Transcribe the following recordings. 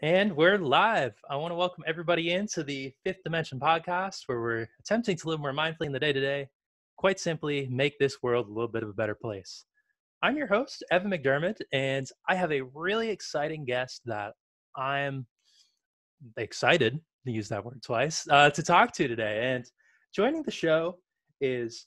And we're live. I want to welcome everybody into the Fifth Dimension podcast, where we're attempting to live more mindfully in the day to day. Quite simply, make this world a little bit of a better place. I'm your host, Evan McDermott, and I have a really exciting guest that I'm excited to use that word twice to talk to today. And joining the show is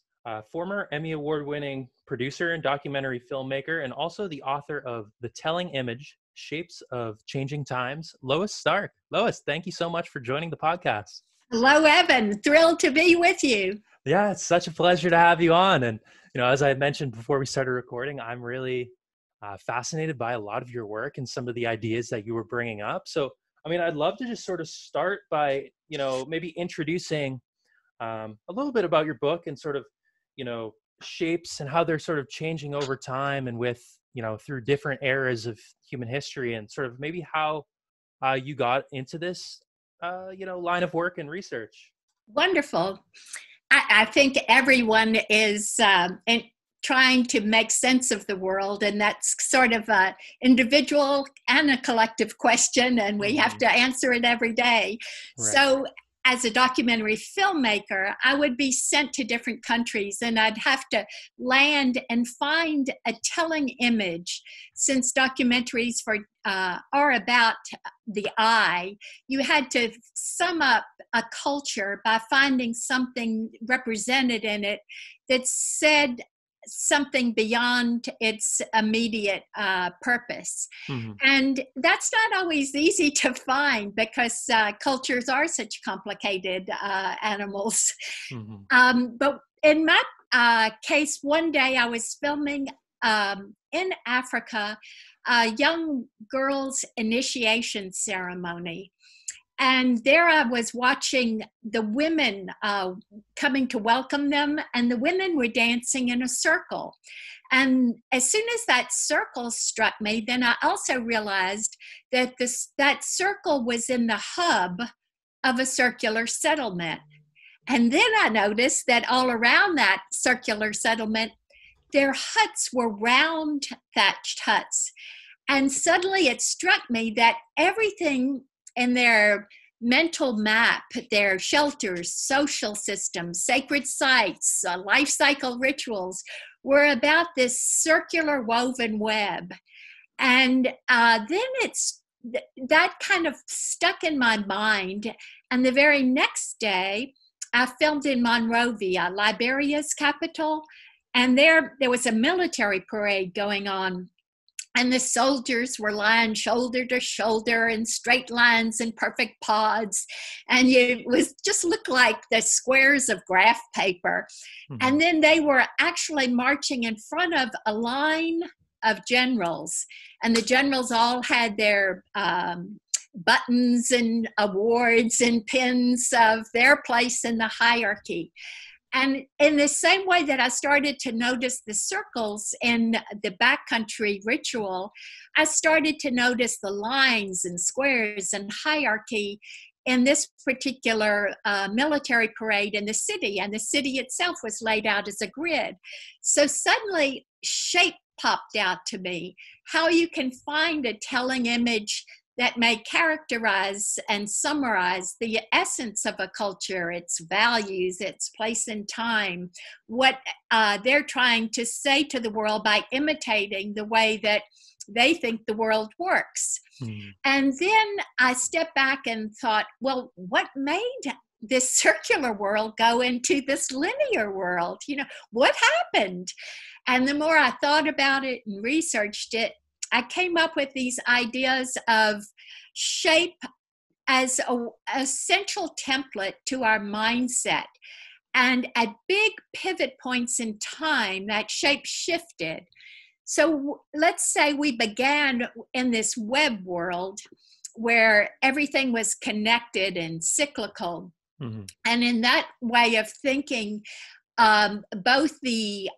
former Emmy Award winning producer and documentary filmmaker, and also the author of The Telling Image Shapes of Changing Times, Lois Stark. Lois, thank you so much for joining the podcast. Hello, Evan. Thrilled to be with you. Yeah, it's such a pleasure to have you on. And, as I mentioned before we started recording, I'm really fascinated by a lot of your work and some of the ideas that you were bringing up. So, I'd love to just sort of start by, maybe introducing a little bit about your book and sort of, shapes and how they're sort of changing over time and with, through different eras of human history, and sort of maybe how you got into this, line of work and research. Wonderful. I think everyone is trying to make sense of the world, and that's sort of an individual and a collective question, and we have to answer it every day. Right. So as a documentary filmmaker, I would be sent to different countries, and I'd have to land and find a telling image. Since documentaries are about the eye, you had to sum up a culture by finding something represented in it that said something beyond its immediate purpose. Mm-hmm. And that's not always easy to find because cultures are such complicated animals. Mm-hmm. But in my case, one day I was filming in Africa a young girl's initiation ceremony. And there I was watching the women coming to welcome them, and the women were dancing in a circle. And as soon as that circle struck me, then I also realized that that circle was in the hub of a circular settlement. And then I noticed that all around that circular settlement, their huts were round thatched huts. And suddenly it struck me that everything in their mental map, their shelters, social systems, sacred sites, life cycle rituals, were about this circular woven web. And then that kind of stuck in my mind. And the very next day, I filmed in Monrovia, Liberia's capital, and there was a military parade going on. And the soldiers were lying shoulder to shoulder in straight lines and perfect pods. And it was just looked like the squares of graph paper. Mm-hmm. And then they were actually marching in front of a line of generals. And the generals all had their buttons and awards and pins of their place in the hierarchy. And in the same way that I started to notice the circles in the backcountry ritual, I started to notice the lines and squares and hierarchy in this particular military parade in the city. And the city itself was laid out as a grid. So suddenly shape popped out to me, how you can find a telling image that may characterize and summarize the essence of a culture, its values, its place in time, what they're trying to say to the world by imitating the way that they think the world works. Mm. And then I stepped back and thought, well, what made this circular world go into this linear world? What happened? And the more I thought about it and researched it, I came up with these ideas of shape as a central template to our mindset. And at big pivot points in time, that shape shifted. So let's say we began in this web world where everything was connected and cyclical. Mm-hmm. And in that way of thinking, both the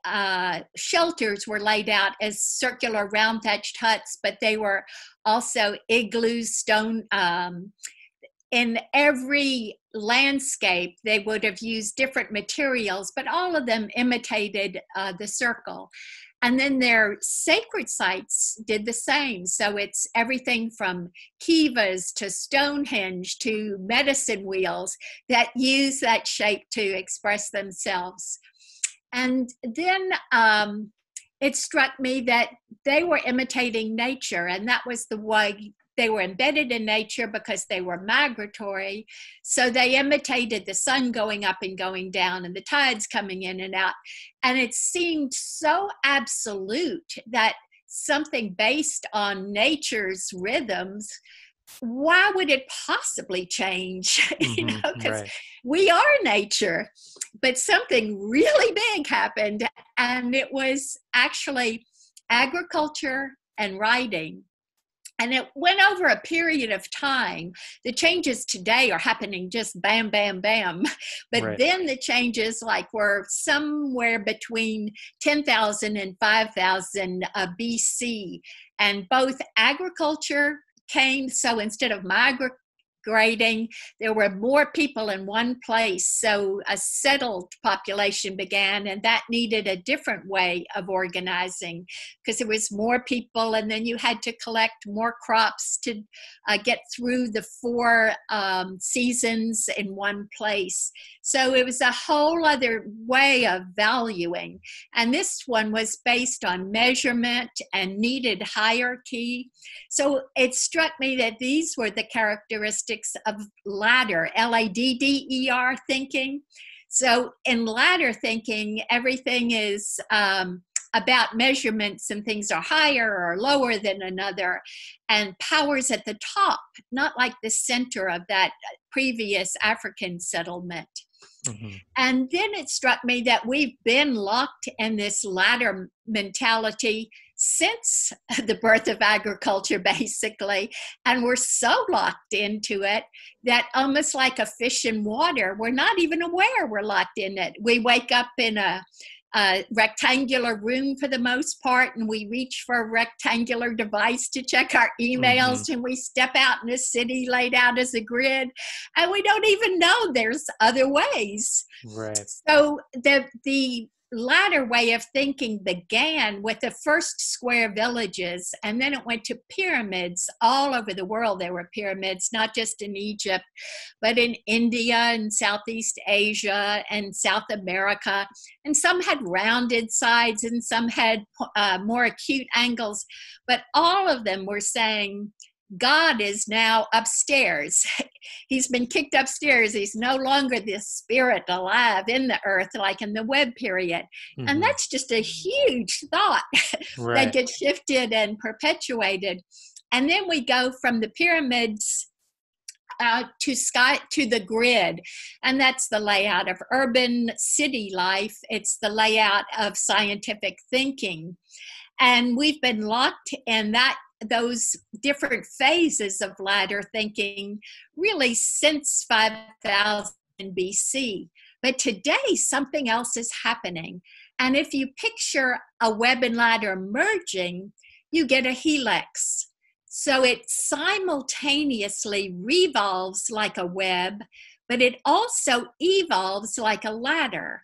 shelters were laid out as circular round thatched huts, but they were also igloos, stone. In every landscape, they would have used different materials, but all of them imitated the circle. And then their sacred sites did the same. So it's everything from kivas to Stonehenge to medicine wheels that use that shape to express themselves. And then it struck me that they were imitating nature, and that was the way they were embedded in nature because they were migratory. So they imitated the sun going up and going down and the tides coming in and out. And it seemed so absolute that something based on nature's rhythms, why would it possibly change? Because we are nature. But something really big happened, and it was actually agriculture and writing. And it went over a period of time. The changes today are happening just bam, bam, bam. But then the changes were somewhere between 10,000 and 5,000 BC. And both agriculture came, so instead of migrating, there were more people in one place. So a settled population began, and that needed a different way of organizing because there was more people, and then you had to collect more crops to get through the 4 seasons in one place. So it was a whole other way of valuing. And this one was based on measurement and needed hierarchy. So it struck me that these were the characteristics of ladder, Ladder thinking. So in ladder thinking, everything is about measurements, and things are higher or lower than another, and power's at the top, not like the center of that previous African settlement. And then it struck me that we've been locked in this ladder mentality since the birth of agriculture, basically. And we're so locked into it that almost like a fish in water, we're not even aware we're locked in it. We wake up in a rectangular room for the most part, and we reach for a rectangular device to check our emails, and we step out in a city laid out as a grid, and we don't even know there's other ways. So the latter way of thinking began with the first square villages, and then it went to pyramids all over the world. There were pyramids, not just in Egypt, but in India and Southeast Asia and South America. And some had rounded sides and some had more acute angles, but all of them were saying, God is now upstairs. He's been kicked upstairs. He's no longer the spirit alive in the earth like in the Webb period. And that's just a huge thought that gets shifted and perpetuated. And then we go from the pyramids to the grid, and that's the layout of urban city life. It's the layout of scientific thinking. And we've been locked in those different phases of ladder thinking really since 5000 BC. But today, something else is happening. And if you picture a web and ladder merging, you get a helix. So it simultaneously revolves like a web, but it also evolves like a ladder.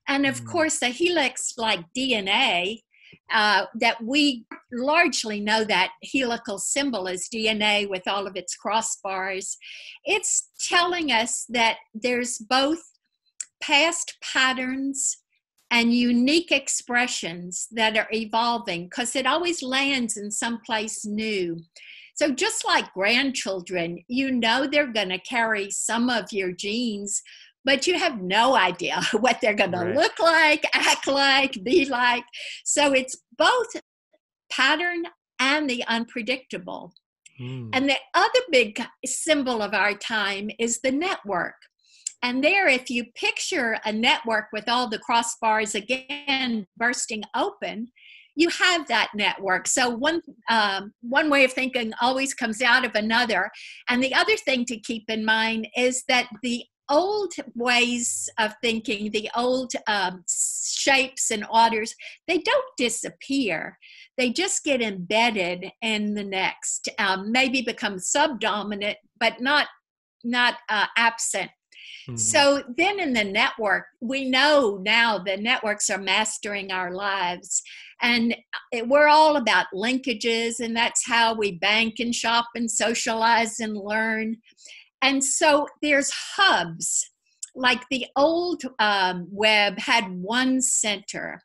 And of course, a helix like DNA, that we largely know that helical symbol as DNA with all of its crossbars. It's telling us that there's both past patterns and unique expressions that are evolving, because it always lands in some place new. So just like grandchildren, you know they're going to carry some of your genes, but you have no idea what they're going to look like, act like, be like. So it's both pattern and the unpredictable. And the other big symbol of our time is the network. And there, if you picture a network with all the crossbars again bursting open, you have that network. So one way of thinking always comes out of another. And the other thing to keep in mind is that the old ways of thinking, the old shapes and orders, they don't disappear. They just get embedded in the next, maybe become subdominant, but not absent. Hmm. So then in the network, we know now the networks are mastering our lives. And we're all about linkages, and that's how we bank and shop and socialize and learn. And so there's hubs. Like the old web had one center.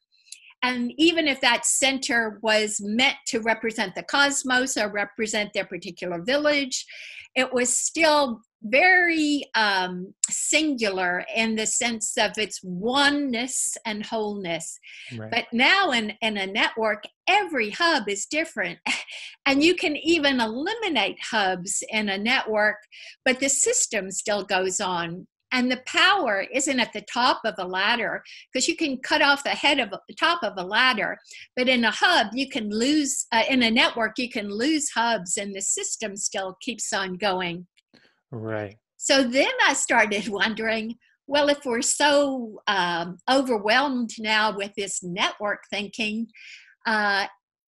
And even if that center was meant to represent the cosmos or represent their particular village, it was still very singular in the sense of its oneness and wholeness. Right. But now in a network, every hub is different. And you can even eliminate hubs in a network, but the system still goes on. And the power isn't at the top of a ladder, because you can cut off the head of the top of a ladder. But in a hub, you can lose, in a network, you can lose hubs and the system still keeps on going. Right. So then I started wondering, well, if we're so overwhelmed now with this network thinking,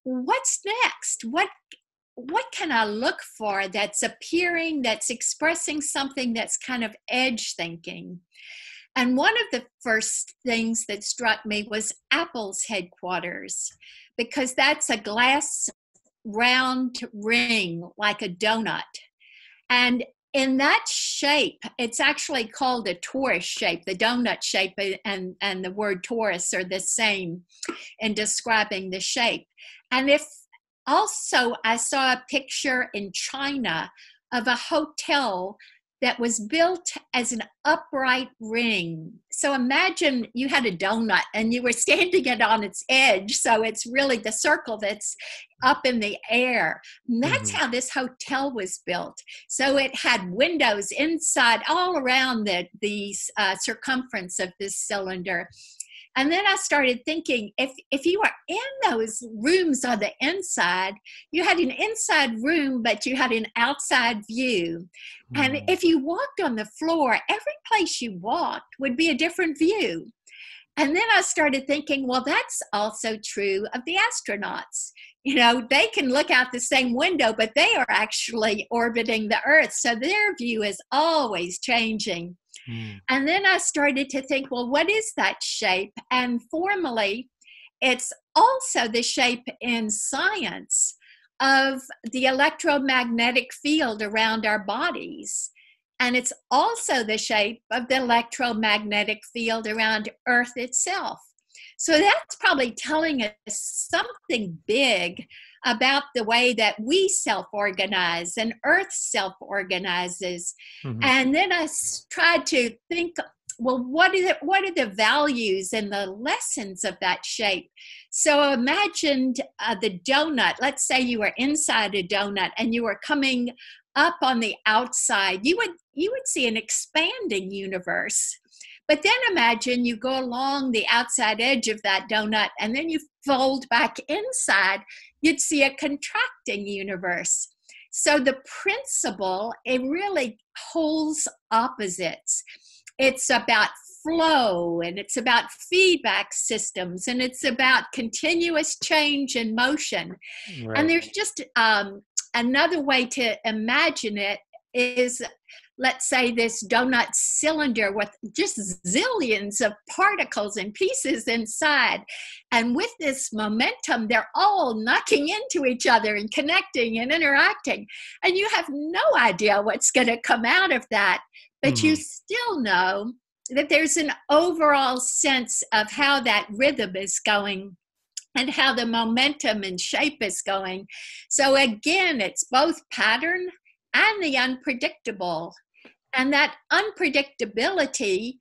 what's next? What can I look for that's appearing, that's expressing something that's kind of edge thinking? And one of the first things that struck me was Apple's headquarters, because that's a glass round ring like a donut. And in that shape, it's actually called a torus shape. The donut shape and the word torus are the same in describing the shape. And if also, I saw a picture in China of a hotel that was built as an upright ring. So imagine you had a donut and you were standing it on its edge. So it's really the circle that's up in the air. And that's Hmm. how this hotel was built. So it had windows inside, all around the circumference of this cylinder. And then I started thinking, if you were in those rooms on the inside, you had an inside room, but you had an outside view. And Mm. if you walked on the floor, every place you walked would be a different view. And then I started thinking, well, that's also true of the astronauts. You know, they can look out the same window, but they are actually orbiting the Earth. So their view is always changing. Mm. And then I started to think, well, what is that shape? And formally, it's also the shape in science of the electromagnetic field around our bodies. And it's also the shape of the electromagnetic field around Earth itself. So that's probably telling us something big about the way that we self-organize and Earth self-organizes. Hmm. And then I tried to think, well, what are the values and the lessons of that shape? So I imagined the donut. Let's say you were inside a donut and you were coming up on the outside. You would see an expanding universe. But then imagine you go along the outside edge of that donut and then you fold back inside, you'd see a contracting universe. So the principle, it really holds opposites. It's about flow, and it's about feedback systems, and it's about continuous change and motion. And Right. there's just another way to imagine it is, let's say, this donut cylinder with just zillions of particles and pieces inside. And with this momentum, they're all knocking into each other and connecting and interacting. And you have no idea what's going to come out of that. But you Hmm. still know that there's an overall sense of how that rhythm is going and how the momentum and shape is going. So again, it's both pattern and the unpredictable. And that unpredictability,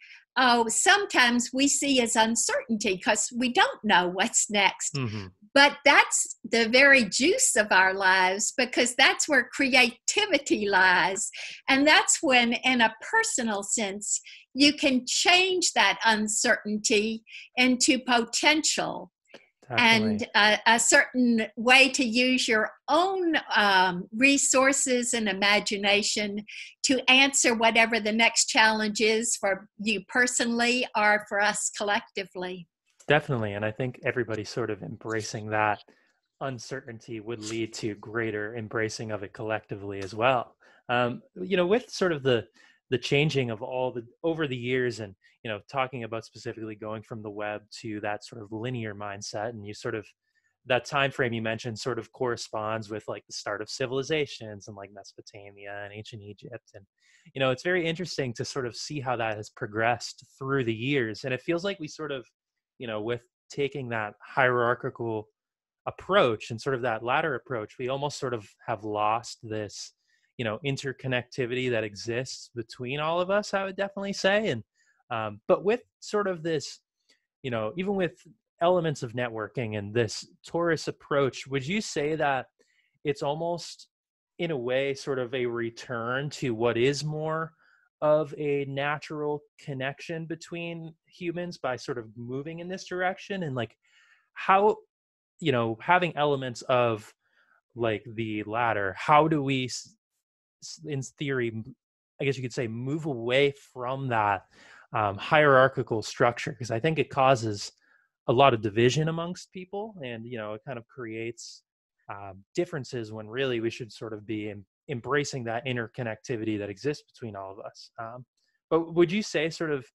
sometimes we see as uncertainty because we don't know what's next. Hmm. But that's the very juice of our lives, because that's where creativity lies. And that's when, in a personal sense, you can change that uncertainty into potential Definitely. and a certain way to use your own resources and imagination to answer whatever the next challenge is for you personally or for us collectively. Definitely. And I think everybody sort of embracing that uncertainty would lead to greater embracing of it collectively as well. With sort of the changing of all the over the years, and talking about specifically going from the web to that sort of linear mindset, and you sort of that time frame you mentioned sort of corresponds with like the start of civilizations and like Mesopotamia and ancient Egypt. And it's very interesting to sort of see how that has progressed through the years. And it feels like we sort of with taking that hierarchical approach and sort of that latter approach, we almost sort of have lost this interconnectivity that exists between all of us, I would definitely say. And but with sort of this, even with elements of networking and this Taurus approach, would you say that it's almost in a way sort of a return to what is more of a natural connection between humans by sort of moving in this direction? And like how, having elements of like the latter, how do we in theory, I guess you could say, move away from that hierarchical structure? Because I think it causes a lot of division amongst people, and it kind of creates differences when really we should sort of be embracing that interconnectivity that exists between all of us. But would you say sort of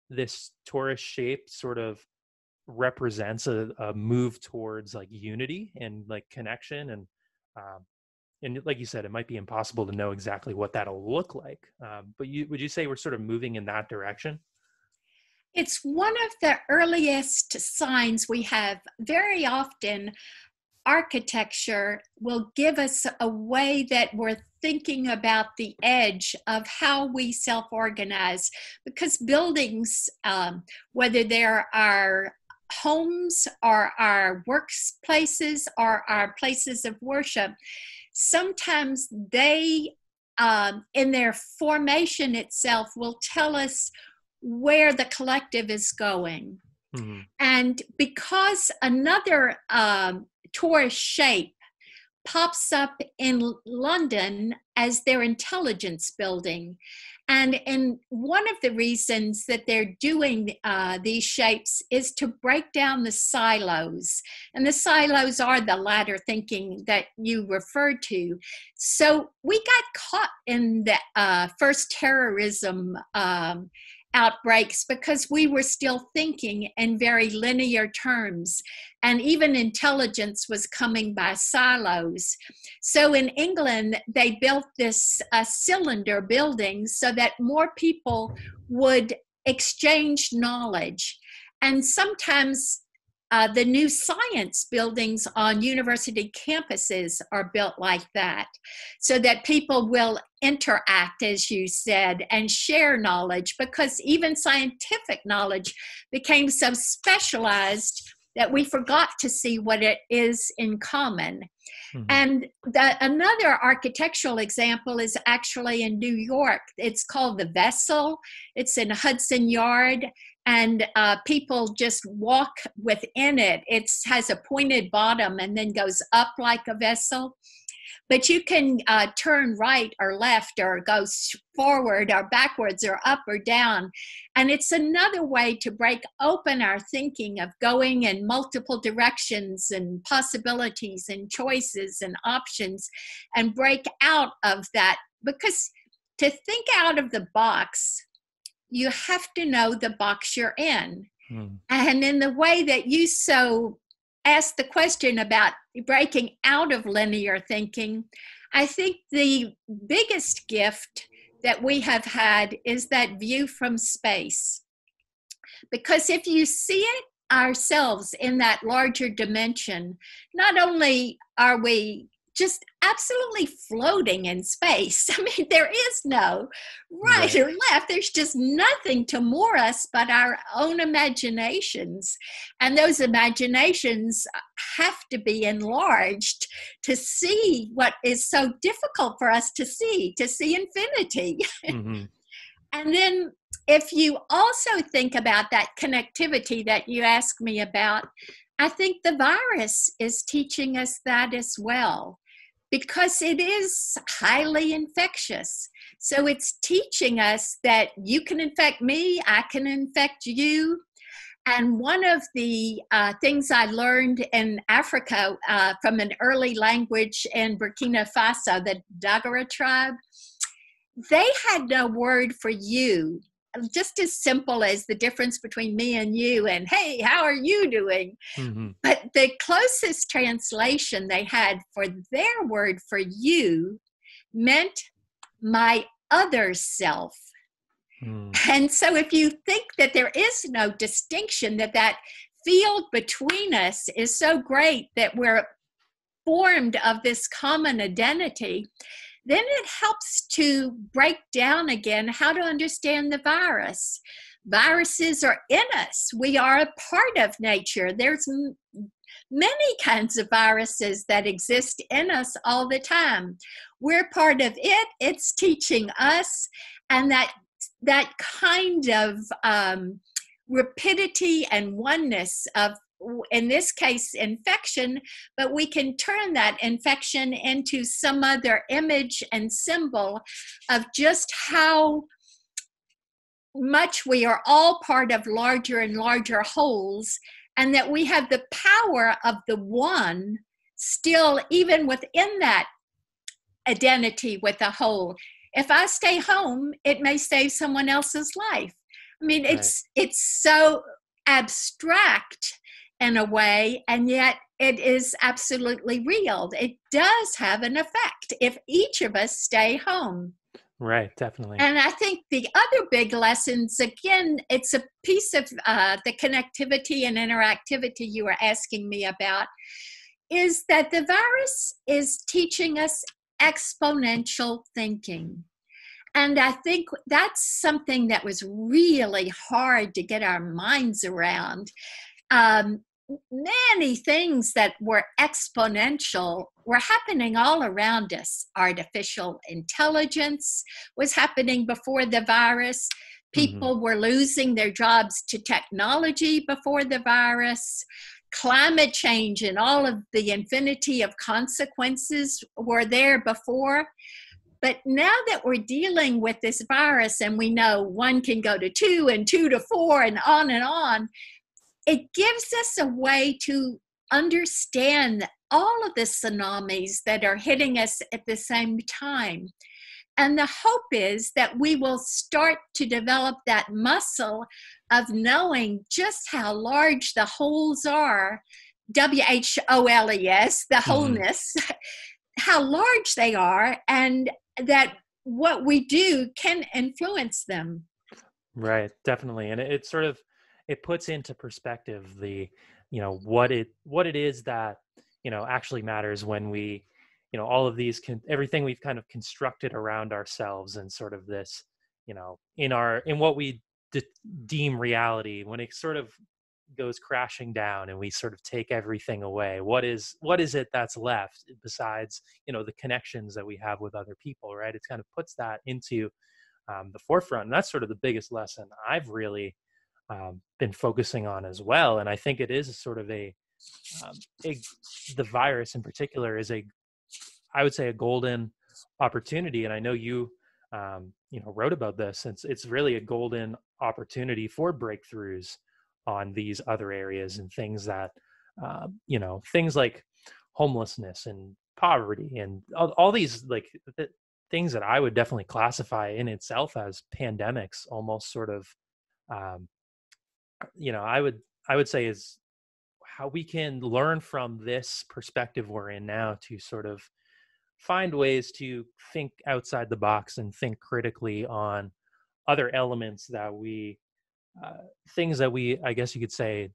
this Taurus shape sort of represents a move towards like unity and like connection, and like you said, it might be impossible to know exactly what that'll look like, but would you say we're sort of moving in that direction? It's one of the earliest signs we have. Very often, architecture will give us a way that we're thinking about the edge of how we self-organize, because buildings, whether they're our homes or our workplaces or our places of worship, sometimes they, in their formation itself, will tell us where the collective is going. Mm-hmm. And because another Taurus shape pops up in London as their intelligence building. And one of the reasons that they're doing these shapes is to break down the silos. And the silos are the ladder thinking that you referred to. So we got caught in the first terrorism outbreaks because we were still thinking in very linear terms, and even intelligence was coming by silos. So in England, they built this cylinder building so that more people would exchange knowledge. And sometimes the new science buildings on university campuses are built like that, so that people will interact, as you said, and share knowledge, because even scientific knowledge became so specialized that we forgot to see what it is in common. Mm-hmm. And another architectural example is actually in New York. It's called the Vessel. It's in Hudson Yard. And people just walk within it. It has a pointed bottom and then goes up like a vessel. But you can turn right or left or go forward or backwards or up or down. And it's another way to break open our thinking of going in multiple directions and possibilities and choices and options, and break out of that. Because to think out of the box, you have to know the box you're in. And in the way that you so asked the question about breaking out of linear thinking, I think the biggest gift that we have had is that view from space. Because if you see it ourselves in that larger dimension, not only are we just absolutely floating in space. I mean, there is no right or left. There's just nothing to moor us but our own imaginations. And those imaginations have to be enlarged to see what is so difficult for us to see infinity. Mm-hmm. And then if you also think about that connectivity that you asked me about, I think the virus is teaching us that as well, because it is highly infectious. So it's teaching us that you can infect me, I can infect you. And one of the things I learned in Africa from an early language in Burkina Faso, the Dagara tribe, they had no word for you, just as simple as the difference between me and you and, hey, how are you doing? Mm-hmm. But the closest translation they had for their word for you meant my other self. Mm. And so if you think that there is no distinction, that field between us is so great that we're formed of this common identity, then it helps to break down again how to understand the virus. Viruses are in us. We are a part of nature. There's many kinds of viruses that exist in us all the time. We're part of it. It's teaching us, and that kind of rapidity and oneness of, in this case, infection, but we can turn that infection into some other image and symbol of just how much we are all part of larger and larger wholes, and that we have the power of the one still, even within that identity with the whole. If I stay home, it may save someone else's life. I mean, Right. it's so abstract in a way, and yet it is absolutely real. It does have an effect if each of us stay home. Right. Definitely. And I think the other big lessons, again, it's a piece of the connectivity and interactivity you were asking me about, is that the virus is teaching us exponential thinking. And I think that's something that was really hard to get our minds around. Many things that were exponential were happening all around us. Artificial intelligence was happening before the virus. Mm-hmm. People were losing their jobs to technology before the virus. Climate change and all of the infinity of consequences were there before. But now that we're dealing with this virus and we know 1 can go to 2 and 2 to 4 and on, it gives us a way to understand all of the tsunamis that are hitting us at the same time. And the hope is that we will start to develop that muscle of knowing just how large the wholes are, WHOLES, the Mm-hmm. wholeness, how large they are, and that what we do can influence them. Right, definitely. And it sort of it puts into perspective the, what it is that, actually matters when we, all of these everything we've kind of constructed around ourselves and sort of this, in what we deem reality, when it sort of goes crashing down and we sort of take everything away, what is it that's left besides, the connections that we have with other people, right? It kind of puts that into the forefront. And that's sort of the biggest lesson I've really been focusing on as well. And I think it is a sort of um, a the virus in particular is I would say a golden opportunity. And I know you, wrote about this. It's really a golden opportunity for breakthroughs on these other areas and things that, things like homelessness and poverty and all these like things that I would definitely classify in itself as pandemics, almost sort of, um, I would say is how we can learn from this perspective we're in now to sort of find ways to think outside the box and think critically on other elements that uh, things that we, I guess you could say,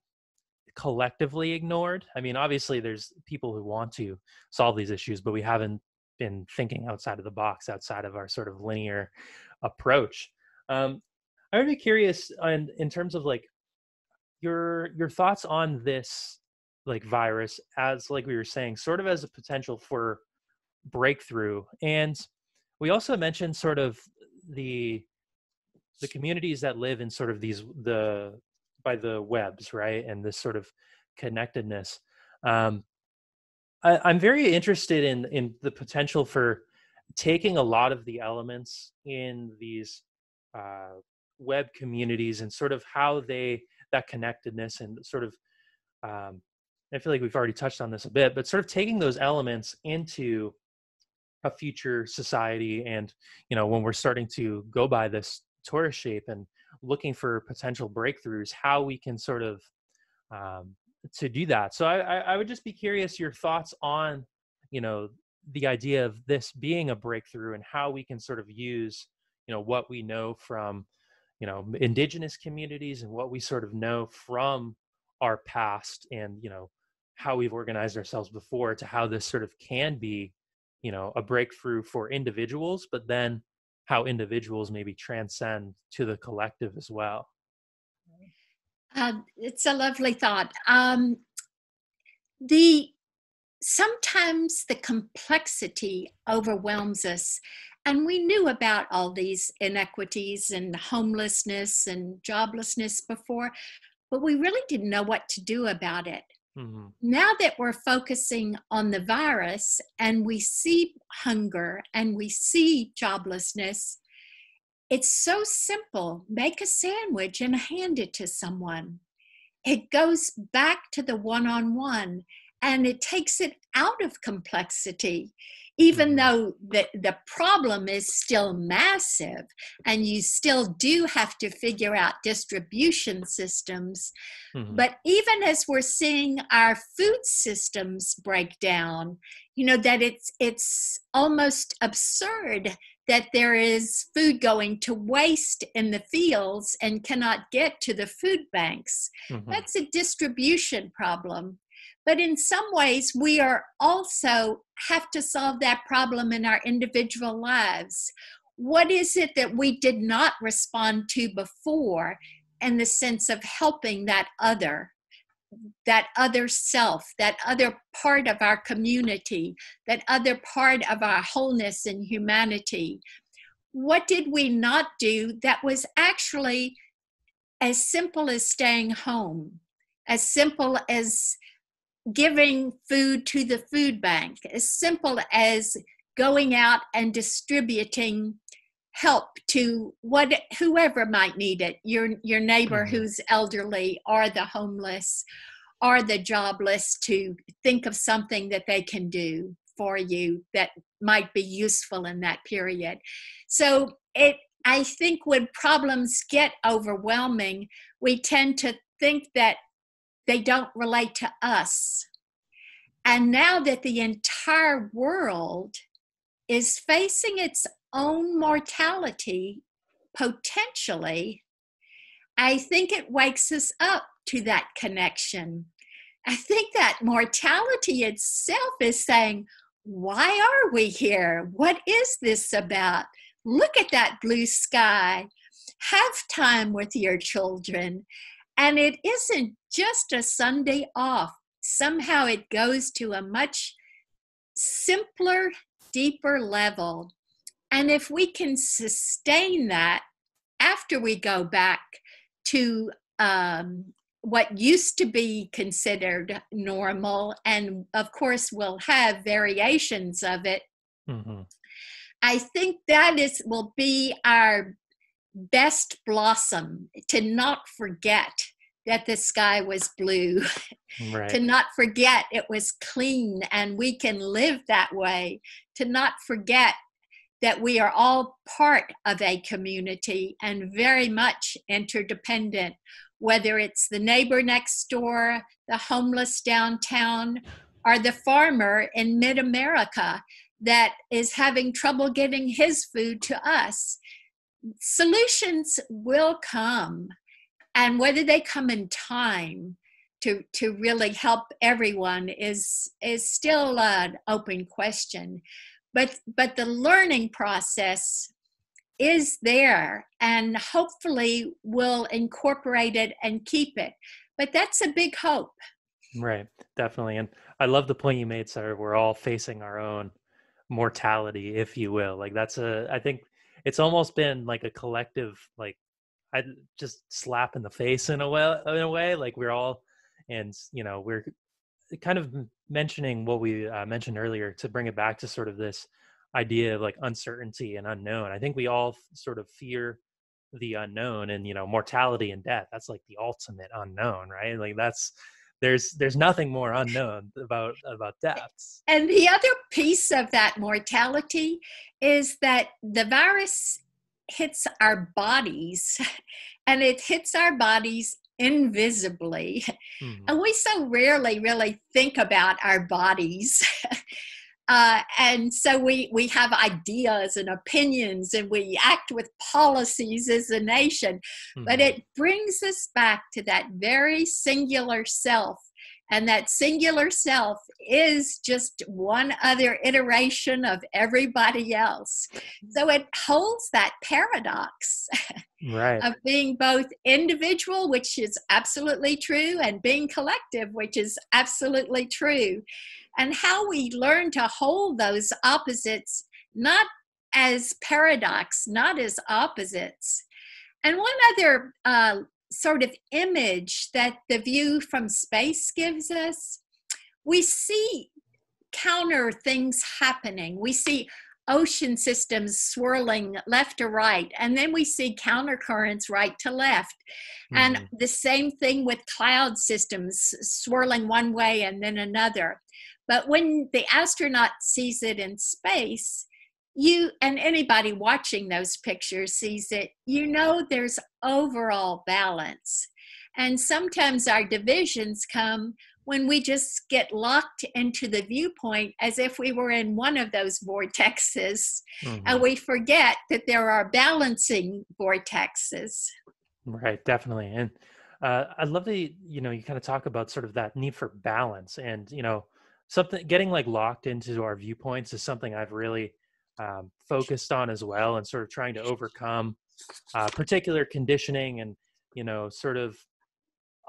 collectively ignored. I mean, obviously, there's people who want to solve these issues, but we haven't been thinking outside of the box, outside of our sort of linear approach. I would be curious in terms of like your thoughts on this like virus as like we were saying, sort of as a potential for breakthrough. And we also mentioned sort of the the communities that live in sort of these the by the webs, right? And this sort of connectedness. Um, I'm very interested in the potential for taking a lot of the elements in these uh, web communities and sort of how they that connectedness and sort of I feel like we've already touched on this a bit, but sort of taking those elements into a future society, and when we're starting to go by this tortoise shape and looking for potential breakthroughs, how we can sort of um, to do that. So I would just be curious your thoughts on, you know, the idea of this being a breakthrough and how we can sort of use, what we know from, indigenous communities and what we sort of know from our past and, how we've organized ourselves before to how this sort of can be, a breakthrough for individuals, but then how individuals maybe transcend to the collective as well. It's a lovely thought. The Sometimes the complexity overwhelms us, and we knew about all these inequities and homelessness and joblessness before, but we really didn't know what to do about it. Hmm. Now that we're focusing on the virus and we see hunger and we see joblessness, it's so simple. Make a sandwich and hand it to someone. It goes back to the one-on-one, and it takes it out of complexity, even Hmm. though the problem is still massive and you still do have to figure out distribution systems. Hmm. But even as we're seeing our food systems break down, that it's almost absurd that there is food going to waste in the fields and cannot get to the food banks. Hmm. That's a distribution problem. But in some ways, we are also have to solve that problem in our individual lives. What is it that we did not respond to before in the sense of helping that other self, that other part of our community, that other part of our wholeness and humanity? What did we not do that was actually as simple as staying home, as simple as giving food to the food bank, as simple as going out and distributing help to whoever might need it, your neighbor Hmm. who's elderly or the homeless or the jobless, to think of something that they can do for you that might be useful in that period. So I think when problems get overwhelming, we tend to think that they don't relate to us. And now that the entire world is facing its own mortality, potentially, I think it wakes us up to that connection. I think that mortality itself is saying, why are we here? What is this about? Look at that blue sky. Have time with your children. And it isn't just a Sunday off. Somehow it goes to a much simpler, deeper level. And if we can sustain that after we go back to what used to be considered normal, and of course we'll have variations of it, Hmm. I think that will be our best blossom, to not forget that the sky was blue, Right. to not forget it was clean and we can live that way, to not forget that we are all part of a community and very much interdependent, whether it's the neighbor next door, the homeless downtown, or the farmer in mid-America that is having trouble getting his food to us. Solutions will come, and whether they come in time to really help everyone is still an open question. But the learning process is there, and hopefully we'll incorporate it and keep it. But that's a big hope. Right. Definitely. And I love the point you made, sir. We're all facing our own mortality, if you will. Like I think it's almost been like a collective, like I just slap in the face in a way, like we're all, and we're kind of mentioning what we mentioned earlier to bring it back to sort of this idea of like uncertainty and unknown. I think we all sort of fear the unknown, and mortality and death. That's like the ultimate unknown, right? Like there's nothing more unknown about deaths. And the other piece of that mortality is that the virus hits our bodies, and it hits our bodies invisibly. Hmm. And we so rarely really think about our bodies. And so we have ideas and opinions, and we act with policies as a nation. But Hmm. it brings us back to that very singular self. And that singular self is just one other iteration of everybody else. So it holds that paradox Right. of being both individual, which is absolutely true, and being collective, which is absolutely true. And how we learn to hold those opposites, not as paradox, not as opposites. And one other sort of image that the view from space gives us, we see counter things happening. We see ocean systems swirling left to right, and then we see counter currents right to left. And Hmm. the same thing with cloud systems swirling one way and then another. But when the astronaut sees it in space, you and anybody watching those pictures sees it, you know there's overall balance. And sometimes our divisions come when we just get locked into the viewpoint as if we were in one of those vortexes, Hmm. and we forget that there are balancing vortexes. Right, definitely. And I'd love to, you kind of talk about sort of that need for balance, and, something getting like locked into our viewpoints is something I've really focused on as well, and sort of trying to overcome particular conditioning, and, sort of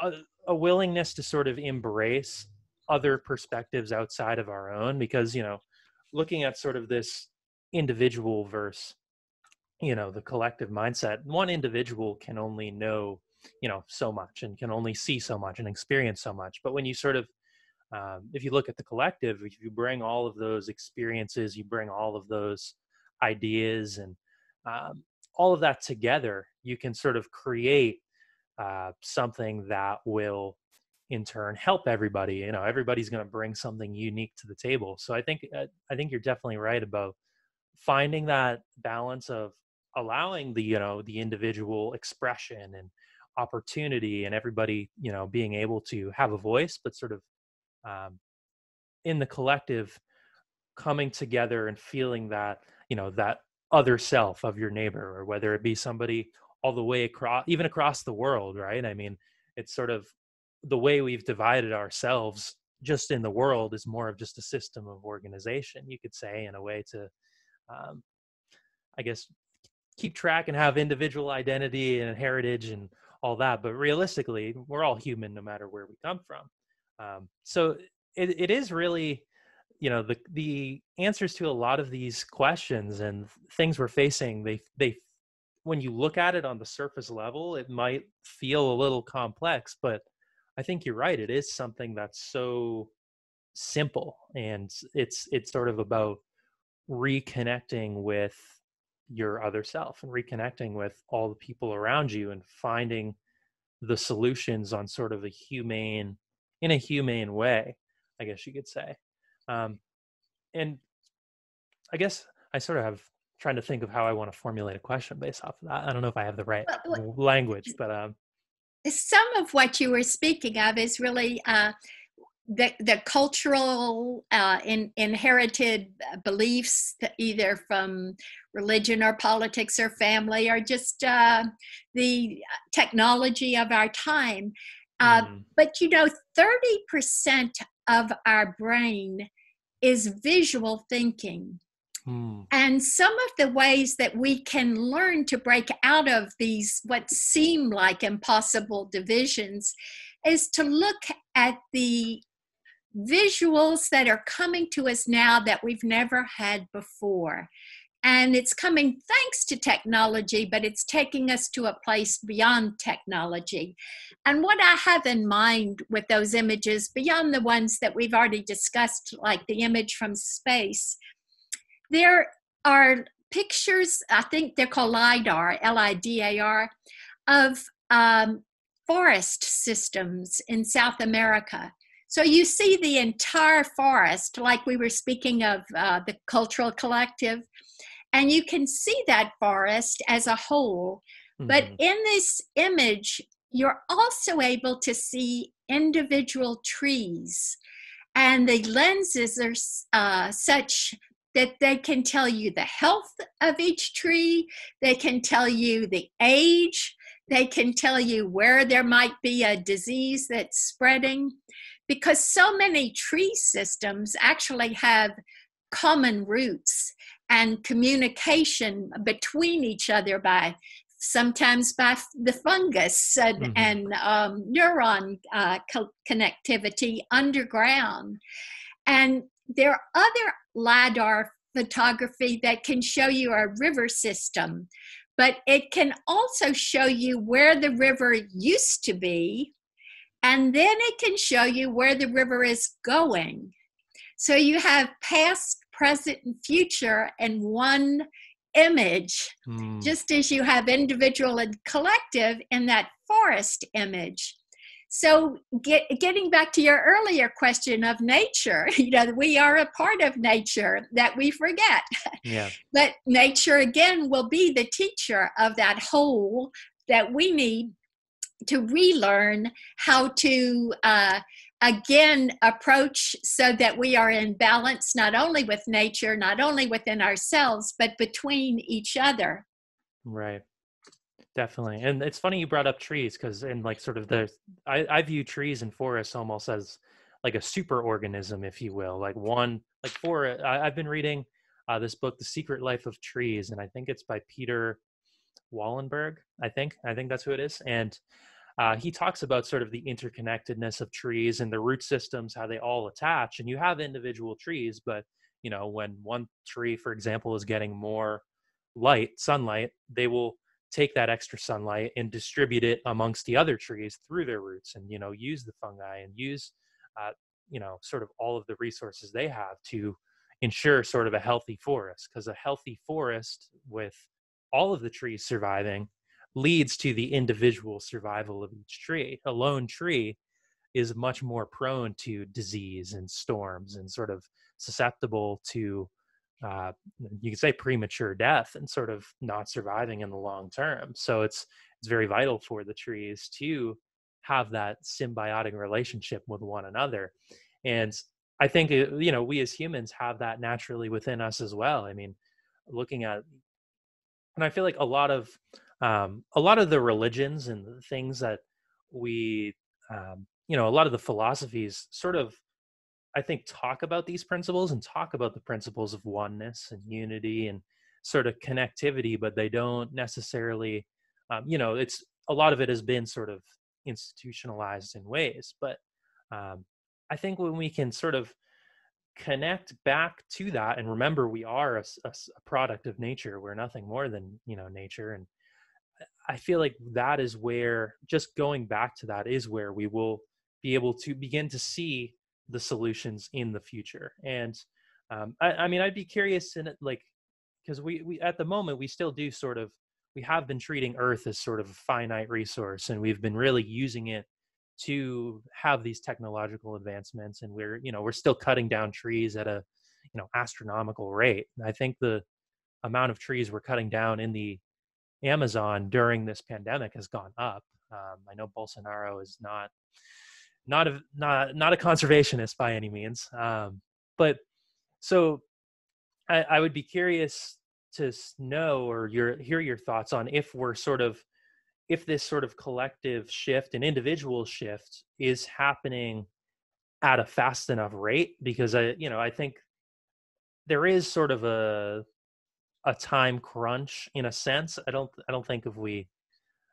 a, a willingness to sort of embrace other perspectives outside of our own, because, looking at sort of this individual versus, the collective mindset, one individual can only know, so much, and can only see so much and experience so much. But when you sort of if you look at the collective, if you bring all of those experiences, you bring all of those ideas, and um, all of that together, you can sort of create something that will in turn help everybody. Everybody's going to bring something unique to the table. So I think you're definitely right about finding that balance of allowing the individual expression and opportunity, and everybody being able to have a voice, but sort of um, in the collective coming together and feeling that that other self of your neighbor, or whether it be somebody all the way across, even across the world, right? I mean, it's sort of the way we've divided ourselves just in the world is more of just a system of organization, you could say, in a way to um, I guess keep track and have individual identity and heritage and all that. But realistically, we're all human no matter where we come from. So it is really, the answers to a lot of these questions and things we're facing, they when you look at it on the surface level, it might feel a little complex, but I think you're right. It is something that's so simple, and it's sort of about reconnecting with your other self, and reconnecting with all the people around you, and finding the solutions on sort of in a humane way, I guess you could say. um, and I guess I sort of have trying to think of how I want to formulate a question based off of that. I don't know if I have the right Well, language, but some of what you were speaking of is really the cultural inherited beliefs, either from religion or politics or family, or just the technology of our time. mm, But 30% of our brain is visual thinking. mm, And some of the ways that we can learn to break out of these, what seem like impossible divisions, is to look at the visuals that are coming to us now that we've never had before. And it's coming thanks to technology, but it's taking us to a place beyond technology. And what I have in mind with those images, beyond the ones that we've already discussed, like the image from space, there are pictures, I think they're called LIDAR, LIDAR, of forest systems in South America. So you see the entire forest, like we were speaking of the cultural collective, and you can see that forest as a whole. But Mm-hmm. in this image, you're also able to see individual trees. And the lenses are such that they can tell you the health of each tree, they can tell you the age, they can tell you where there might be a disease that's spreading, because so many tree systems actually have common roots and communication between each other by sometimes by the fungus Mm-hmm. and neuron connectivity underground. And there are other LiDAR photography that can show you a river system, but it can also show you where the river used to be, and then it can show you where the river is going. So you have past, present, and future in one image, Mm. just as you have individual and collective in that forest image. So getting back to your earlier question of nature, we are a part of nature that we forget. Yeah. But nature, again, will be the teacher of that whole that we need to relearn how to again approach so that we are in balance, not only with nature, not only within ourselves, but between each other. Right. Definitely. And it's funny you brought up trees because in like sort of I view trees and forests almost as like a super organism, if you will. Like one, like I've been reading this book, The Secret Life of Trees, and I think it's by Peter Wallenberg. I think that's who it is. And he talks about sort of the interconnectedness of trees and the root systems, how they all attach. And you have individual trees, but when one tree, for example, is getting more sunlight, they will take that extra sunlight and distribute it amongst the other trees through their roots, and use the fungi and use sort of all of the resources they have to ensure sort of a healthy forest, because a healthy forest with all of the trees surviving leads to the individual survival of each tree. A lone tree is much more prone to disease and storms and sort of susceptible to you could say premature death and sort of not surviving in the long term. So it's very vital for the trees to have that symbiotic relationship with one another. And I think we as humans have that naturally within us as well. I mean, looking at and I feel like a lot of the religions and the things that we a lot of the philosophies sort of, I think, talk about these principles and talk about the principles of oneness and unity and sort of connectivity, but they don't necessarily, it's a lot of it has been sort of institutionalized in ways. But I think when we can sort of connect back to that and remember we are a product of nature, we're nothing more than nature, and I feel like that is where, just going back to that, is where we will be able to begin to see the solutions in the future. And I mean, I'd be curious in it, like, because we at the moment we still do sort of, we have been treating Earth as sort of a finite resource, and we've been really using it to have these technological advancements, and we're still cutting down trees at a astronomical rate. I think the amount of trees we're cutting down in the Amazon during this pandemic has gone up. I know Bolsonaro is not a conservationist by any means, but so I would be curious to know or hear your thoughts on if this sort of collective shift and individual shift is happening at a fast enough rate, because I think there is sort of a time crunch in a sense. I don't think if we,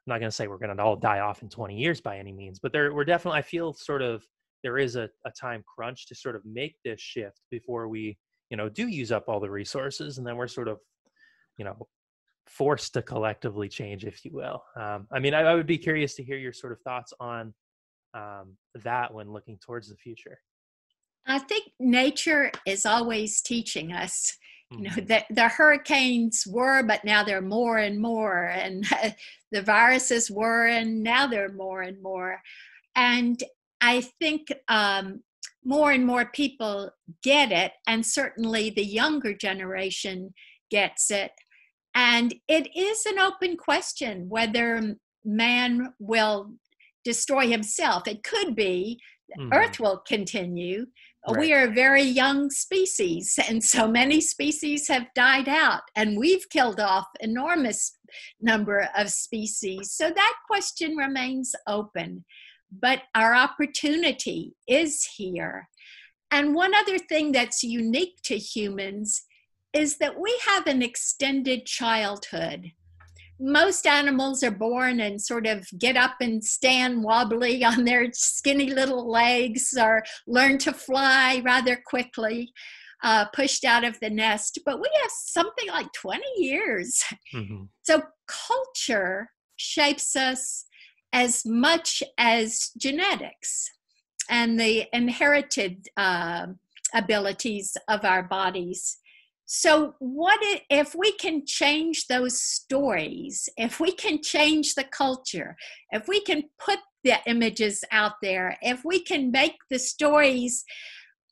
I'm not going to say we're going to all die off in 20 years by any means, but we're definitely, I feel sort of there is a time crunch to sort of make this shift before we, do use up all the resources. And then we're sort of, you know, forced to collectively change, if you will. I mean, I would be curious to hear your sort of thoughts on that when looking towards the future. I think nature is always teaching us. Mhm. The hurricanes were, but now they're more and more, and the viruses were, and now they're more and more. And I think more and more people get it, and certainly the younger generation gets it. And it is an open question whether man will destroy himself. It could be Mhm. Earth will continue. Right. We are a very young species, and so many species have died out, and we've killed off enormous number of species. So that question remains open, but our opportunity is here. And one other thing that's unique to humans is that we have an extended childhood. Most animals are born and sort of get up and stand wobbly on their skinny little legs, or learn to fly rather quickly, pushed out of the nest. But we have something like 20 years. Mhm. So culture shapes us as much as genetics and the inherited abilities of our bodies. So, if we can change those stories, if we can change the culture, if we can put the images out there, if we can make the stories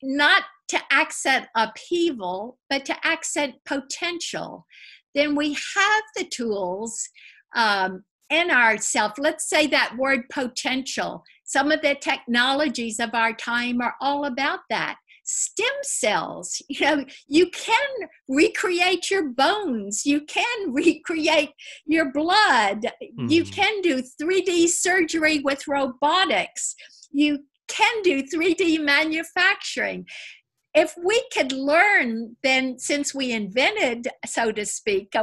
not to accent upheaval, but to accent potential, then we have the tools in ourself. Let's say that word potential. Some of the technologies of our time are all about that. Stem cells, you can recreate your bones, you can recreate your blood, you Mhm. can do 3D surgery with robotics, you can do 3D manufacturing. If we could learn, then, since we invented, so to speak,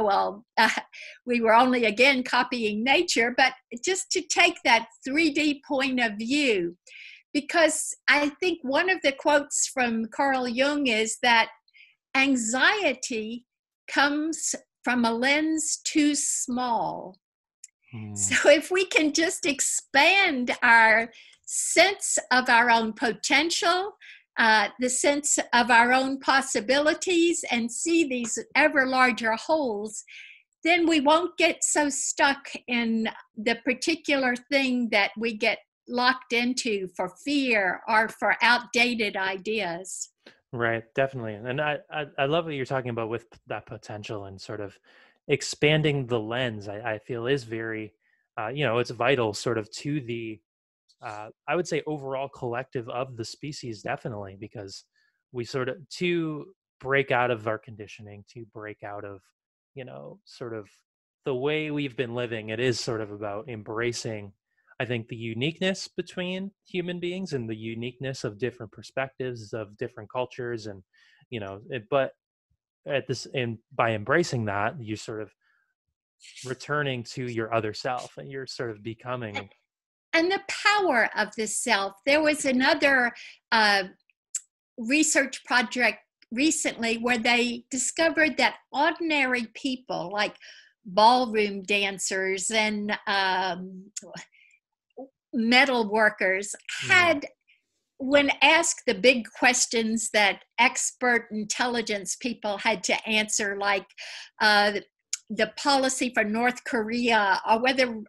we were only again copying nature, but just to take that 3D point of view, because I think one of the quotes from Carl Jung is that anxiety comes from a lens too small. Mhm. So if we can just expand our sense of our own potential, the sense of our own possibilities, and see these ever larger wholes, then we won't get so stuck in the particular thing that we get locked into for fear or for outdated ideas. Right, definitely. And I love what you're talking about with that potential and sort of expanding the lens. I feel is very, it's vital sort of to the, I would say overall collective of the species, definitely, because we sort of, to break out of our conditioning, to break out of, sort of the way we've been living, it is sort of about embracing, I think, the uniqueness between human beings and the uniqueness of different perspectives of different cultures. And, but at this, and by embracing that, you sort of returning to your other self and you're sort of becoming. And the power of the self. There was another uh, research project recently where they discovered that ordinary people, like ballroom dancers and metal workers, Mhm. had, when asked the big questions that expert intelligence people had to answer, like uh, the policy for North Korea, or whether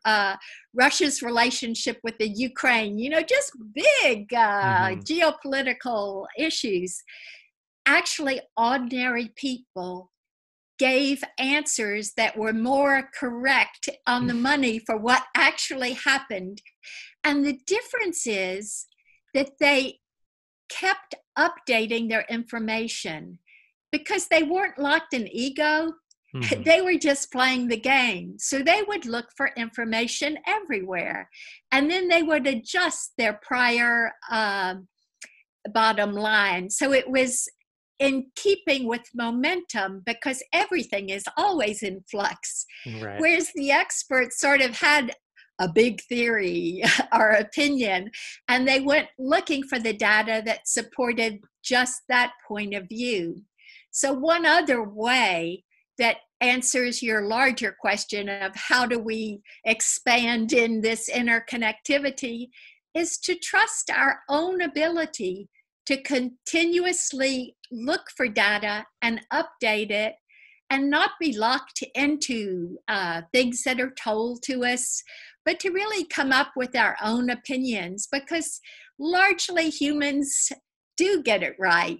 Russia's relationship with the Ukraine, just big Mhm. geopolitical issues, actually ordinary people gave answers that were more correct, on the money, for what actually happened. And the difference is that they kept updating their information because they weren't locked in ego. Mhm. They were just playing the game. So they would look for information everywhere. And then they would adjust their prior bottom line. So it was in keeping with momentum, because everything is always in flux. Right. Whereas the experts sort of had a big theory or opinion, and they went looking for the data that supported just that point of view. So one other way that answers your larger question of how do we expand in this interconnectivity is to trust our own ability to continuously look for data and update it and not be locked into things that are told to us, but to really come up with our own opinions, because largely humans do get it right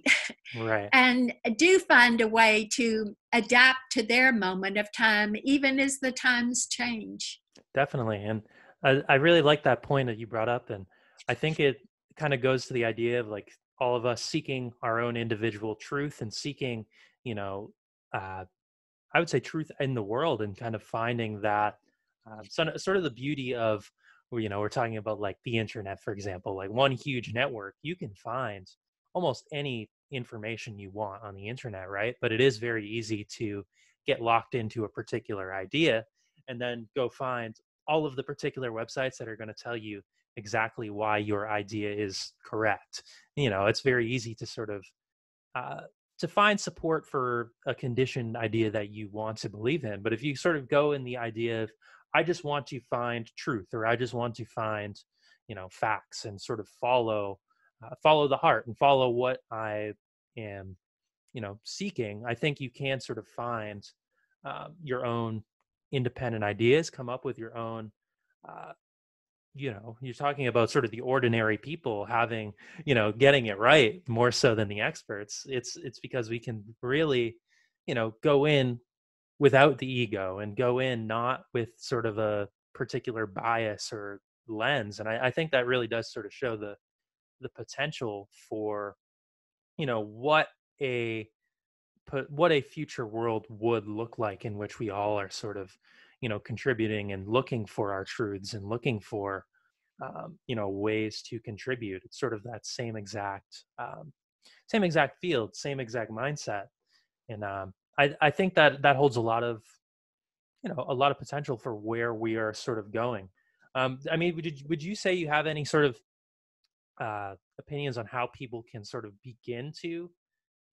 Right. and do find a way to adapt to their moment of time, even as the times change. Definitely. And I really like that point that you brought up. And I think it kind of goes to the idea of like all of us seeking our own individual truth and seeking, you know, uh, I would say truth in the world and kind of finding that sort of the beauty of, we're talking about like the internet, for example, like one huge network, you can find almost any information you want on the internet, right? But it is very easy to get locked into a particular idea and then go find all of the particular websites that are going to tell you exactly why your idea is correct. It's very easy to sort of uh, to find support for a conditioned idea that you want to believe in. But if you sort of go in the idea of, I just want to find truth, or I just want to find, facts, and sort of follow the heart and follow what I am, seeking, I think you can sort of find your own independent ideas, come up with your own uh, you're talking about sort of the ordinary people having, getting it right more so than the experts. It's because we can really, go in without the ego and go in not with sort of a particular bias or lens. And I think that really does sort of show the potential for, what a what a future world would look like in which we all are sort of, contributing and looking for our truths and looking for ways to contribute. It's sort of that same exact field, same exact mindset. And I think that that holds a lot of, a lot of potential for where we are sort of going. I mean, would you say you have any sort of opinions on how people can sort of begin to,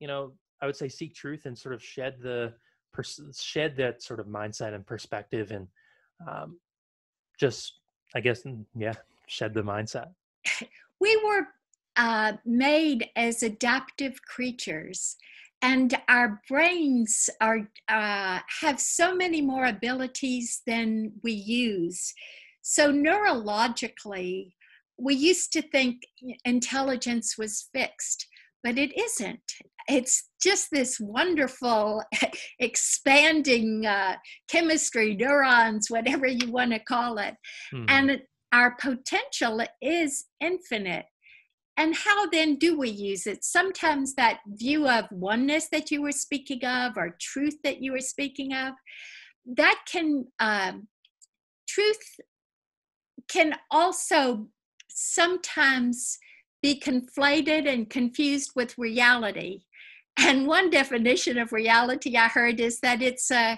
I would say, seek truth and sort of shed that sort of mindset and perspective, and um, just, I guess, yeah, shed the mindset. We were made as adaptive creatures, and our brains have so many more abilities than we use. So neurologically, we used to think intelligence was fixed, but it isn't. It's just this wonderful expanding chemistry, neurons, whatever you want to call it. Hmm. And our potential is infinite. And how then do we use it? Sometimes that view of oneness that you were speaking of, or truth that you were speaking of, that can, truth can also sometimes be conflated and confused with reality. And one definition of reality I heard is that it's a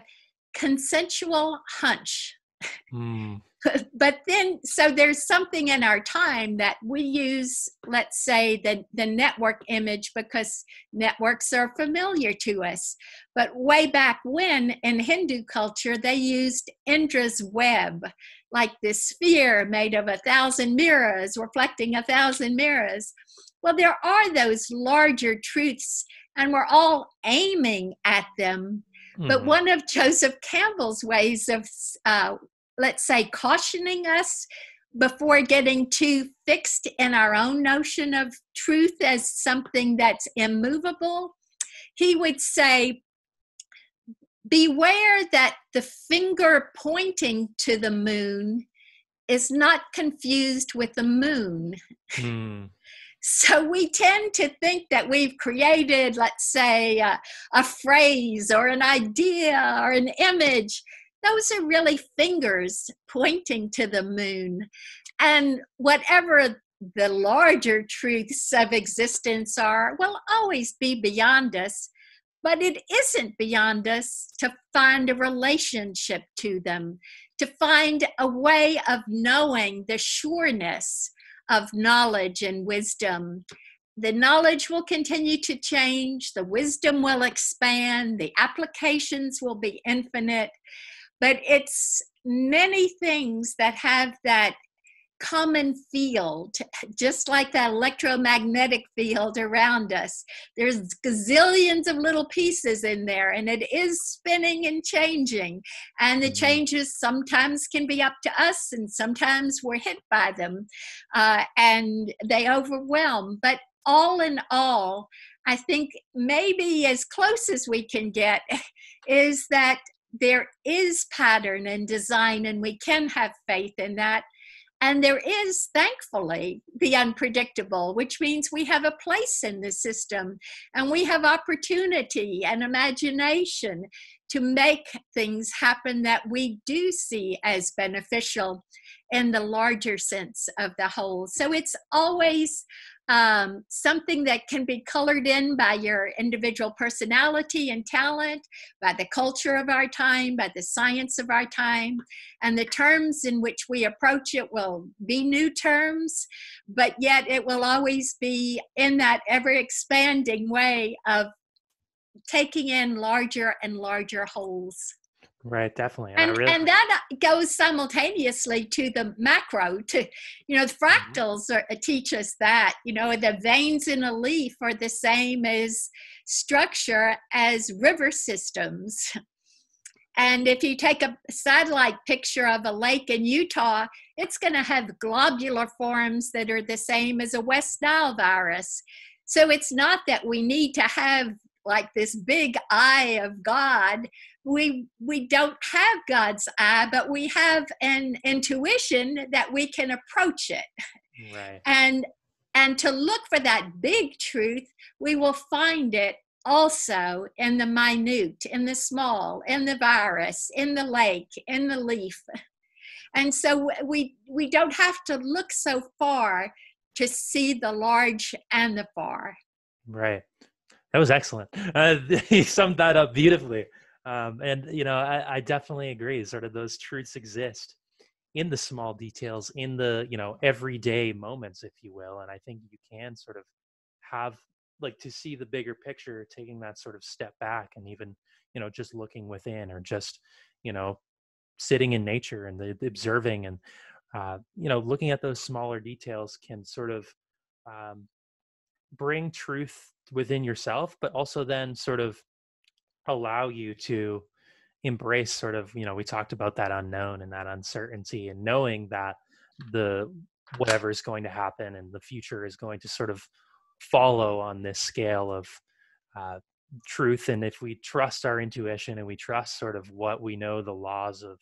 consensual hunch. Hmm. But then, so there's something in our time that we use, let's say, the network image, because networks are familiar to us. But way back when in Hindu culture, they used Indra's web, like this sphere made of 1,000 mirrors, reflecting 1,000 mirrors. Well, there are those larger truths, and we're all aiming at them. But Hmm. one of Joseph Campbell's ways of let's say, cautioning us before getting too fixed in our own notion of truth as something that's immovable, he would say, beware that the finger pointing to the moon is not confused with the moon. Hmm. So we tend to think that we've created, let's say, a phrase or an idea or an image. Those are really fingers pointing to the moon. And whatever the larger truths of existence are, will always be beyond us. But it isn't beyond us to find a relationship to them, to find a way of knowing the sureness of knowledge and wisdom. The knowledge will continue to change, the wisdom will expand, the applications will be infinite, but it's many things that have that common field, just like that electromagnetic field around us. There's gazillions of little pieces in there, and it is spinning and changing. And the changes sometimes can be up to us, and sometimes we're hit by them, and they overwhelm. But all in all, I think maybe as close as we can get is that there is pattern and design, and we can have faith in that. And there is, thankfully, the unpredictable, which means we have a place in the system, and we have opportunity and imagination to make things happen that we do see as beneficial in the larger sense of the whole. So it's always something that can be colored in by your individual personality and talent, by the culture of our time, by the science of our time. And the terms in which we approach it will be new terms, but yet it will always be in that ever expanding way of taking in larger and larger wholes. Right, definitely. And that goes simultaneously to the macro, to, the fractals teach us that, the veins in a leaf are the same as structure as river systems. And if you take a satellite picture of a lake in Utah, it's going to have globular forms that are the same as a West Nile virus. So it's not that we need to have like this big eye of God. We don't have God's eye, but we have an intuition that we can approach it. Right. And to look for that big truth, we will find it also in the minute, in the small, in the virus, in the lake, in the leaf. And so we don't have to look so far to see the large and the far. Right. That was excellent. You summed that up beautifully. And, I definitely agree. Sort of those truths exist in the small details, in the, everyday moments, if you will. And I think you can sort of have, like, to see the bigger picture, taking that sort of step back, and even, just looking within, or just, sitting in nature and the observing, and, looking at those smaller details can sort of bring truth within yourself, but also then sort of allow you to embrace sort of, we talked about that unknown and that uncertainty, and knowing that the whatever is going to happen and the future is going to sort of follow on this scale of truth. And if we trust our intuition, and we trust sort of what we know the laws of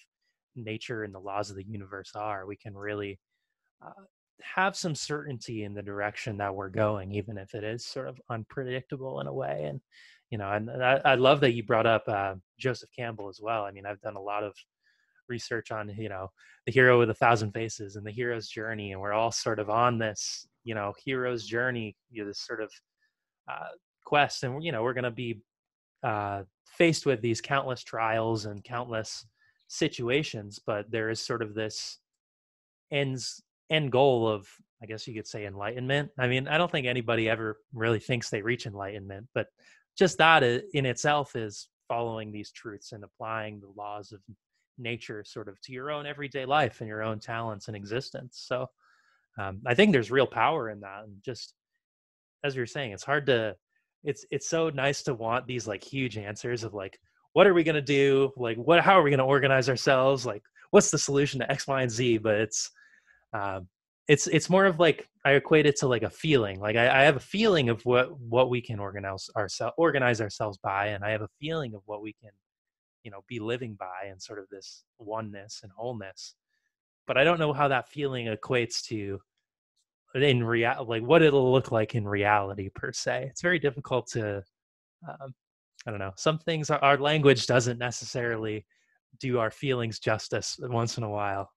nature and the laws of the universe are, we can really have some certainty in the direction that we're going, even if it is sort of unpredictable in a way. And, and I love that you brought up Joseph Campbell as well. I mean, I've done a lot of research on, the hero with 1,000 faces and the hero's journey. And we're all sort of on this, hero's journey, this sort of quest. And, we're going to be faced with these countless trials and countless situations, but there is sort of this end goal of, I guess you could say, enlightenment. I mean, I don't think anybody ever really thinks they reach enlightenment, but just that in itself is following these truths and applying the laws of nature sort of to your own everyday life and your own talents and existence. So I think there's real power in that. And just as you're saying, it's hard to, it's so nice to want these like huge answers of like, what are we going to do? Like, how are we going to organize ourselves? Like, what's the solution to X, Y, and Z? But it's more of like, I equate it to like a feeling. Like I have a feeling of what we can organize ourselves by, and I have a feeling of what we can, be living by, and sort of this oneness and wholeness. But I don't know how that feeling equates to in like what it'll look like in reality per se. It's very difficult to, I don't know. Some things our language doesn't necessarily do our feelings justice once in a while.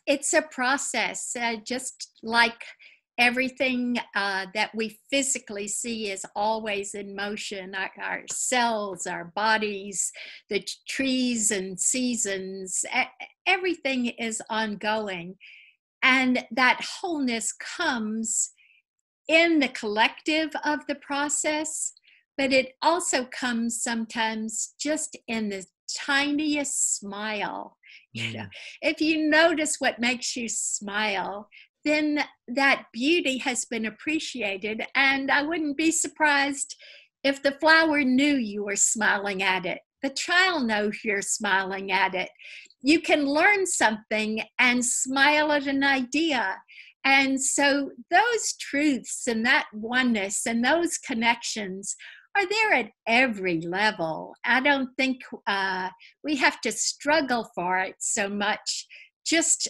It's a process, just like everything that we physically see is always in motion. Our cells, our bodies, the trees and seasons, everything is ongoing. And that wholeness comes in the collective of the process, but it also comes sometimes just in the tiniest smile. You know, Mm, if you notice what makes you smile, then that beauty has been appreciated. And I wouldn't be surprised if the flower knew you were smiling at it. The child knows you're smiling at it. You can learn something and smile at an idea. And so those truths and that oneness and those connections are there at every level. I don't think we have to struggle for it so much. Just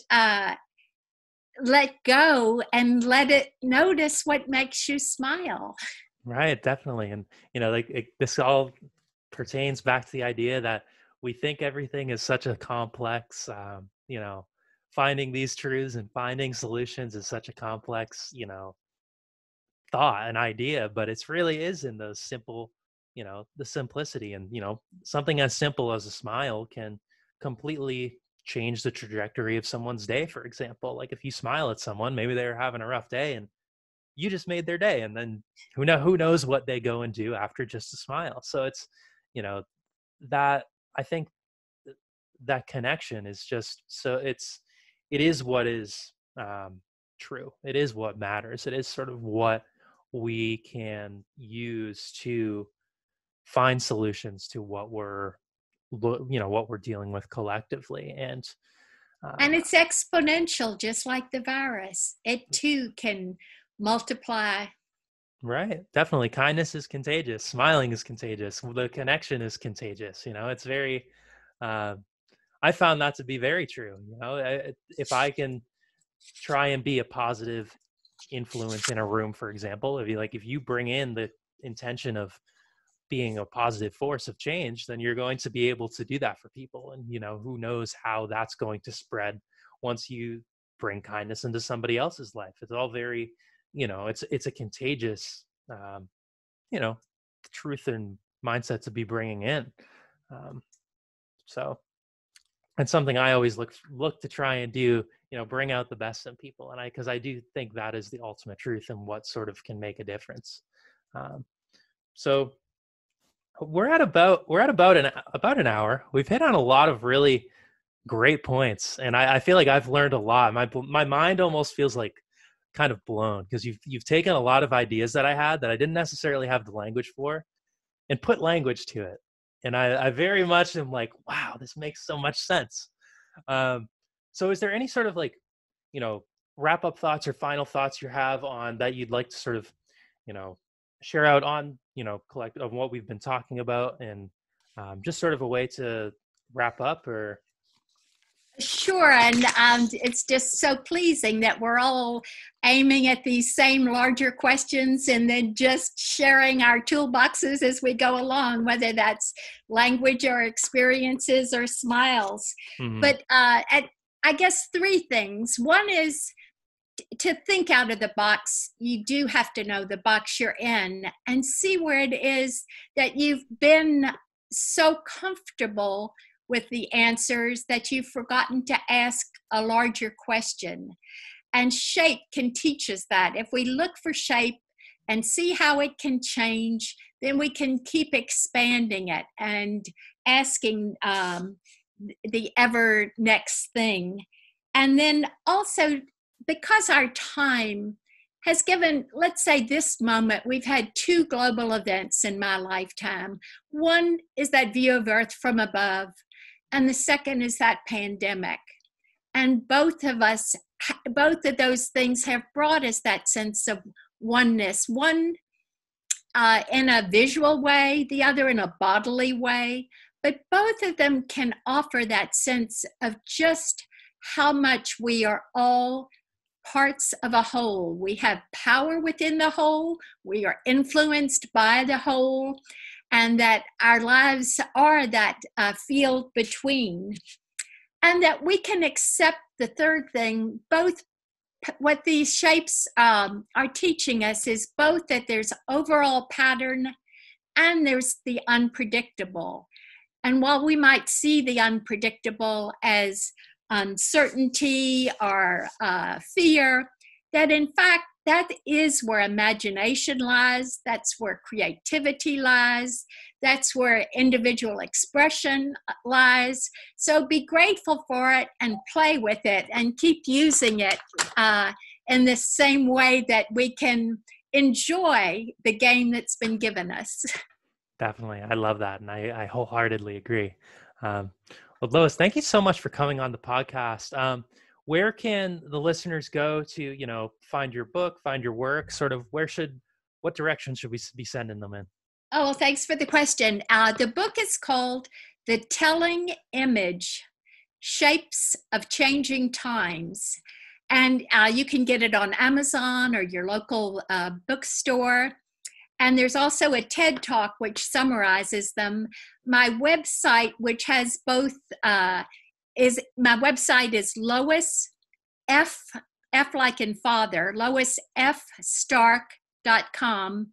let go and let it notice what makes you smile. right, definitely. And, like this all pertains back to the idea that we think everything is such a complex, finding these truths and finding solutions is such a complex, thought, an idea, but it's really is in those simple, the simplicity. And, something as simple as a smile can completely change the trajectory of someone's day, for example. Like if you smile at someone, maybe they're having a rough day and you just made their day, and then who knows what they go and do after just a smile. So it's, you know that I think that connection is just so it is what is true. It is what matters. It is sort of what we can use to find solutions to what what we're dealing with collectively. And And uh, it's exponential, just like the virus. It too can multiply. right, definitely, kindness is contagious, smiling is contagious, the connection is contagious. It's very uh, I found that to be very true. If I can try and be a positive influence in a room, for example, if you bring in the intention of being a positive force of change, then you're going to be able to do that for people. And who knows how that's going to spread once you bring kindness into somebody else's life. It's all very, it's a contagious you know truth and mindset to be bringing in. Um, so it's something I always look to try and do, bring out the best in people. And because I do think that is the ultimate truth and what sort of can make a difference. Um, so we're at about an hour. We've hit on a lot of really great points, and I feel like I've learned a lot. My mind almost feels like kind of blown, because you've taken a lot of ideas that I had that I didn't necessarily have the language for, and put language to it. And I very much am like, wow, this makes so much sense. Um, so is there any sort of like, you know, wrap up thoughts or final thoughts you have on that you'd like to sort of, you know, share out on, collect of what we've been talking about, and just sort of a way to wrap up or. Sure, and it's just so pleasing that we're all aiming at these same larger questions and then just sharing our toolboxes as we go along, whether that's language or experiences or smiles. Mhm. But I guess three things. One is to think out of the box. You do have to know the box you're in and see where it is that you've been so comfortable with the answers that you've forgotten to ask a larger question. And shape can teach us that. If we look for shape and see how it can change, then we can keep expanding it and asking the ever next thing. And then also, because our time has given, let's say this moment, we've had two global events in my lifetime. One is that view of Earth from above, and the second is that pandemic. And both of those things have brought us that sense of oneness. One in a visual way, the other in a bodily way. But both of them can offer that sense of just how much we are all parts of a whole. We have power within the whole, we are influenced by the whole, and that our lives are that field between. And that we can accept the third thing, both what these shapes are teaching us is both that there's overall pattern and there's the unpredictable. And while we might see the unpredictable as uncertainty or fear, that in fact, that is where imagination lies, that's where creativity lies, That's where individual expression lies. So be grateful for it and play with it and keep using it in the same way that we can enjoy the game that's been given us. Definitely. I love that. And I wholeheartedly agree. Um, well, Lois, thank you so much for coming on the podcast. Where can the listeners go to, find your book, find your work, sort of what direction should we be sending them in? Oh, well, thanks for the question. The book is called The Telling Image: Shapes of Changing Times. And you can get it on Amazon or your local bookstore. And there's also a TED Talk which summarizes them. My website, which has both, is Lois F like in father, loisfstark.com,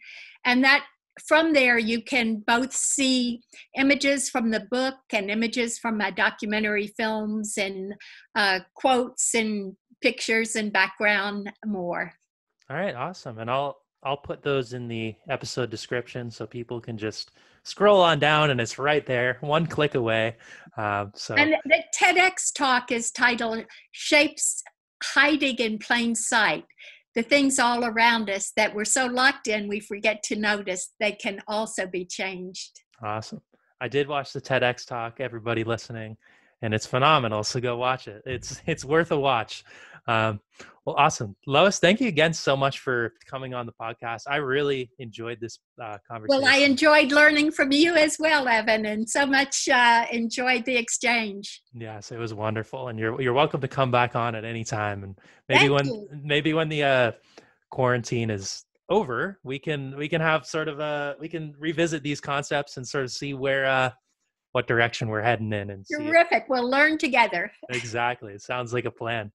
and that from there you can both see images from the book and images from my documentary films and quotes and pictures and background more. All right, awesome. And I'll put those in the episode description so people can just scroll on down and it's right there, one click away. And the TEDx talk is titled Shapes Hiding in Plain Sight. The things all around us that we're so locked in we forget to notice, they can also be changed. Awesome. I did watch the TEDx talk, everybody listening, and it's phenomenal. So go watch it. It's worth a watch. Well, awesome. Lois, thank you again so much for coming on the podcast. I really enjoyed this conversation. Well, I enjoyed learning from you as well, Evan, and so much enjoyed the exchange. Yes, it was wonderful. And you're welcome to come back on at any time. And maybe when the quarantine is over, we can have sort of we can revisit these concepts and sort of see where what direction we're heading in. And terrific. We'll learn together. Exactly. It sounds like a plan.